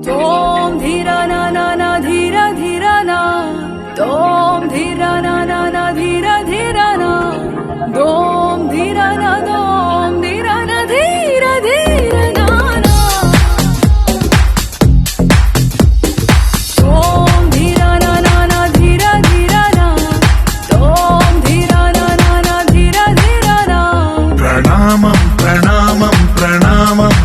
तोम धीरा ना ना ना धीरा धीरा ना तोम धीरा ना ना ना धीरा धीरा ना दोम धीरा ना दोम धीरा ना धीरा धीरा ना ना तोम धीरा ना ना ना धीरा धीरा ना तोम धीरा ना ना ना धीरा धीरा ना ప్రణామం ప్రణామం ప్రణామం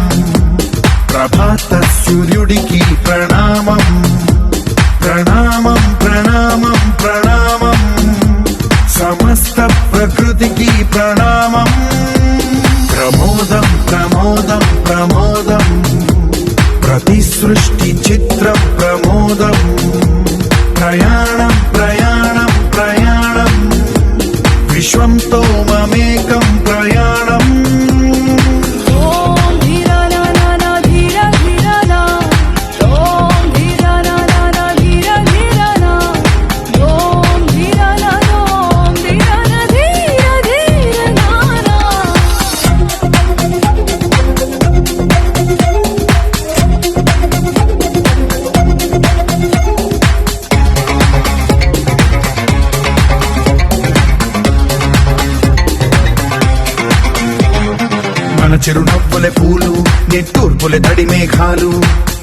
ప్రభాత సూర్యుడికి ప్రణామం ప్రణామం ప్రణామం ప్రణామం సమస్త ప్రకృతికి ప్రణామం ప్రమోదం ప్రమోదం ప్రమోదం ప్రతి సృష్టి చిత్రం ప్రమోదం ప్రయాణం ప్రయాణం ప్రయాణం విశ్వంతో మమేకం ప్రయాణం तोम धीरा ना ना ना धीरा धीरा ना तोम धीरा ना ना ना धीरा धीरा ना दोम धीरा ना दोम धीरा ना धीरा धीरा ना ना మన చిరునవ్వులే పూలు నిట్టూర్పులే తడి మేఘాలు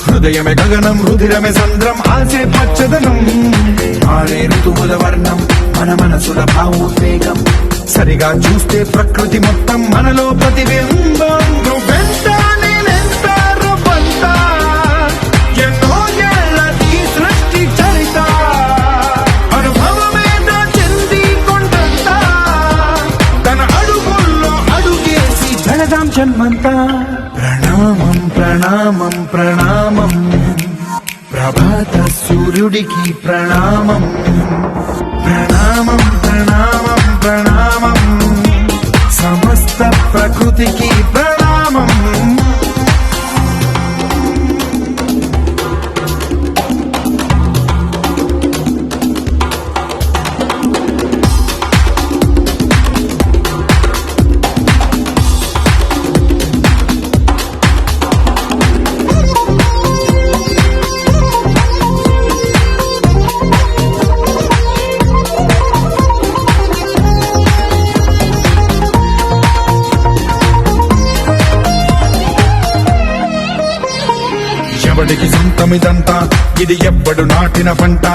హృదయమే గగనం రుధిరమే సంద్రం ఆసే పచ్చదనం ఆరే ఋతువుల వర్ణం మన మనసుల భావోద్వేగం సరిగా చూస్తే ప్రకృతి మొత్తం మనలో ప్రతిబింబం నువ్వెంత నేనెంత రవ్వంత ఎన్నో ఏళ్ళది సృష్టి చరిత అనుభవమేదో చెంది కొండంత తన అడుగుల్లో అడుగేసి జడదాం జన్మంతా ప్రణామం ప్రణామం ప్రణామం ప్రభాత సూర్యుడికి ప్రణామం ప్రణామం ప్రణామం ప్రణామం సమస్త ప్రకృతికి ప్రణామం ఎవడికి సొంతమిదంతా ఇది ఎవ్వడు నాటిన పంట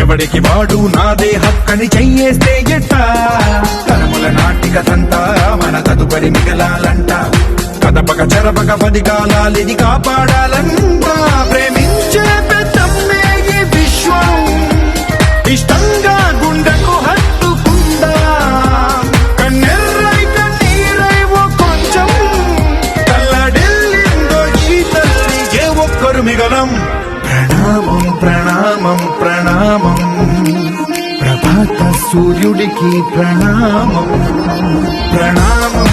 ఎవడికి వాడు నాదే హక్కని చెయ్యేస్తే ఎట్ట తరముల నాటికతంతా మన తదుపరి మిగలాలంట కదపక చెరపక 10 కాలాలిది కాపాడాలంట ప్రేమించే పెద్దమ్మే ఈ విశ్వం ఇష్టంగా గుండెకు హత్తుకుందా కన్నెర్రై కన్నీరై ఓ కొంచెం తల్లడిల్లిందో ఈ తల్లి ఏ ఒక్కరు మిగలం ప్రణామం ప్రణామం ప్రణామం ప్రభాత సూర్యుడికి ప్రణామం ప్రణామం